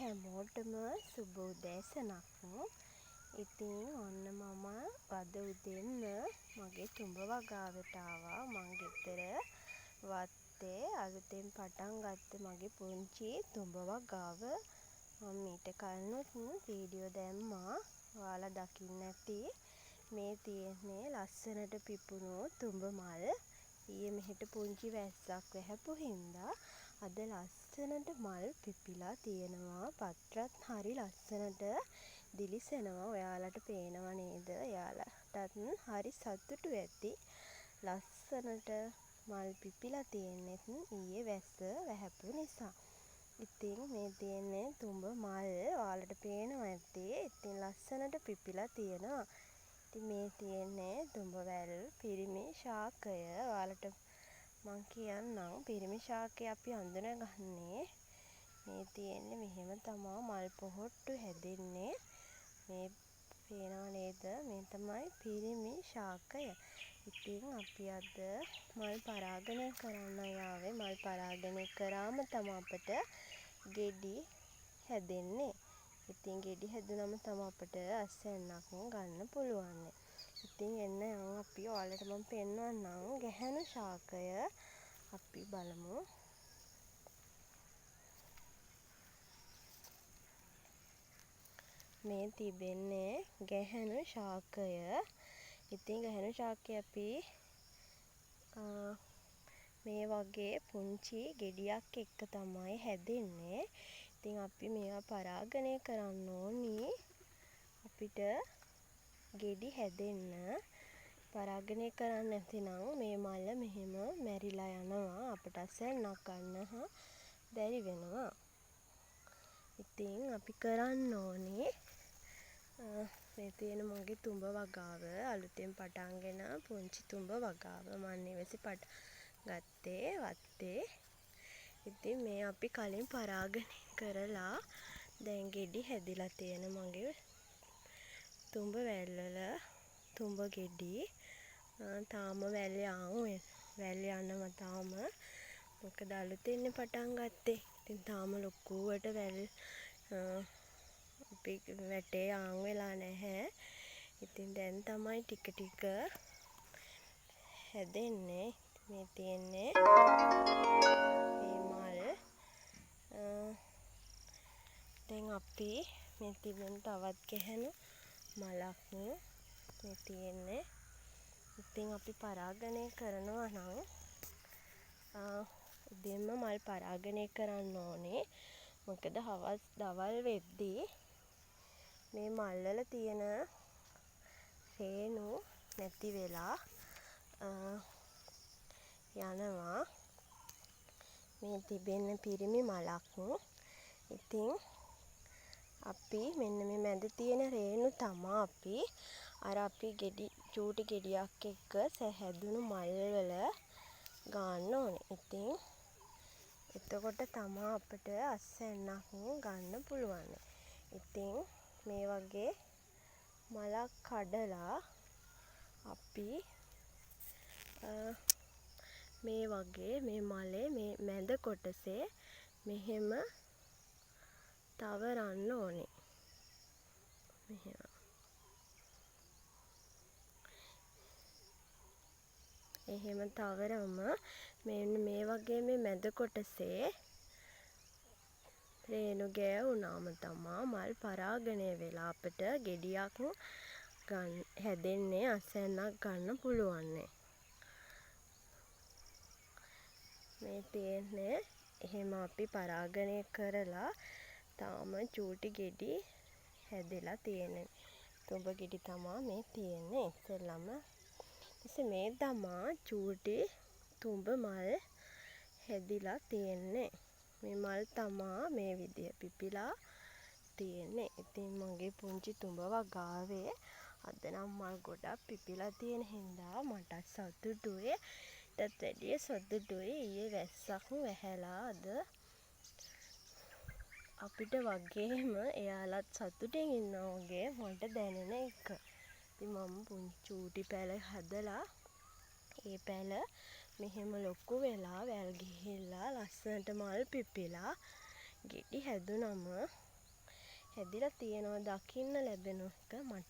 හැමෝටම සුබ උදෑසනක්. ඉතින් ඔන්න මම අද උදෙන්ම මගේ තුඹ වගාවට ආවා. මං ගෙදර වත්තේ අලුතෙන් පටන් ගත්ත මගේ පුංචි තුඹ වගාව. මම ඊට කලිනුත් වීඩියෝ දැම්මා. ඔයාලා දකින්න ඇති. මේ තියෙන්නේ ලස්සනට පිපුණු තුඹ මල්. ඊයේ මෙහෙට පුංචි වැස්සක් වැහැපු හින්දා අද ලස්සනට මල් පිපිලා තියෙනවා. පත්‍රත් හරි ලස්සනට දිලිසෙනවා. ඔයාලට පේනව නේද? එයාලටත් හරි සතුටු ඇති. ලස්සනට මල් පිපිලා තියෙන්නෙත් ඊයේ වැස්ස වැහැපු නිසා. ඉතින් මේ තියෙන්නේ තුඹ මල්. ඔයාලට පේනව ඇති. ඉතින් ලස්සනට පිපිලා තියෙනවා. ඉතින් මේ තියෙන්නේ තුඹ වැල් පිරිමි ශාකය. ඔයාලට මං කියන්නම් පිරිමි ශාකය අපි අඳුනගන්නේ මේ තියෙන්නේ මෙහෙම තමා මල් පොහොට්ටු හැදෙන්නේ. මේ පේනව නේද? මේ තමයි පිරිමි ශාකය. ඉතින් අපි අද මල් පරාගනය කරන්නයි ආවේ. මල් පරාගනය කරාම තමයි අපට ගෙඩි හැදෙන්නේ. ඉතින් ගෙඩි හැදුනම තමයි අපට අස්වැන්නක් ගන්න පුළුවන්. ඉතින් එන්න අපි ඔයාලට මම පෙන්වන්නම් ගැහැණු ශාකය. අපි බලමු. මේ තිබෙන්නේ ගැහැණු ශාකය. ඉතින් ගැහැණු ශාකය අපි මේ වගේ පුංචි ගෙඩියක් එක්ක තමයි හැදෙන්නේ. ඉතින් අපි මේවා පරාගනය කරන්න ඕනි. අපිට ගෙඩි හැදෙන්න පරාගනය කරන්න නැතිනම් මේ මල මෙහෙම මැරිලා යනවා. අපට අස්වැන්නක් ගන්න බැරි වෙනවා. ඉතින් අපි කරන්න ඕනේ මේ තියෙන මගේ තුඹ වගාව අලුතෙන් පටන්ගෙන පුංචි තුඹ වගාව මම නිවසේ පටන් ගත්තේ වත්තේ. ඉතින් මේ අපි කලින් පරාගනය කරලා දැන් ගෙඩි හැදිලා තියෙන මගේ තුඹ වැල්වල තුඹ ගෙඩි. තාම වැල් යනවා තාම. මොකද අලුතෙන් පටන් ගත්තේ. ඉතින් තාම ලොකුවට වැල් අපි වැටේ යාන් වෙලා නැහැ. ඉතින් දැන් තමයි ටික ටික හැදෙන්නේ. මේ තියෙන්නේ මේ මල්. දැන් අපි මේ තිබෙන තවත් ගැහැණු මලක් මේ තියෙන්නේ. ඉතින් අපි පරාගනය කරනවා නම් උදෙන්ම මල් පරාගනය කරන්න ඕනේ. මොකද දවල් වෙද්දී මේ මල් වල තියෙන රේණු නැති වෙලා යනවා. මේ තිබෙන්නේ පිරිමි මලක්. ඉතින් අපි මෙන්න මේ මැද තියෙන රේණු තමා අපි අපි චූටි ගෙඩියක් එක්ක හැදුණු මල් වල ගන්න ඕනේ. ඉතින් එතකොට තමා අපට අස්වැන්නක් ගන්න පුළුවන්. ඉතින් මේ වගේ මලක් කඩලා අපි මේ වගේ මේ මලේ මේ මැද කොටසේ මෙහෙම තවරන්න ඕනේ. මෙහෙම. එහෙම තවරම මේ වගේ මේ මැද කොටසේ රේණු ගෑවුනාම තමා මල් පරාගනය වෙලා අපට ගෙඩියක් හැදෙන්නේ අස්වැන්නක් ගන්න පුළුවන්. මේ තියෙන්නේ එහෙම අපි පරාගනය කරලා තාම චූටි ගෙඩි හැදෙලා තියෙන්නේ. තුඹ ගෙඩි තමා මේ තියෙන්නේ ඉස්සෙල්ලම. මේ තමා චූටි තුඹ මල් හැදිලා තියෙන්නේ. මේ මල් තමා මේ විදිය පිපිලා තියෙන්නේ. ඉතින් මගේ පුංචි තුඹ වගාවේ අද නම් මල් ගොඩක් පිපිලා තියෙන හින්දා මට සතුටුයි. ඊටත් වැඩිය සතුටුයි ඊයේ වැස්සක් වැහැලා අද අපිට වගේම එයාලත් සතුටින් ඉන්නවා වගේ මට දැනෙන එක. ඉතින් මම චූටි පැල හදලා ඒ පැල මෙහෙම ලොකු වෙලා වැල් ගිහිල්ලා ලස්සනට මල් පිපිලා ගෙඩි හැදුනම හැදිලා තියෙනවා දකින්න ලැබෙන එක මට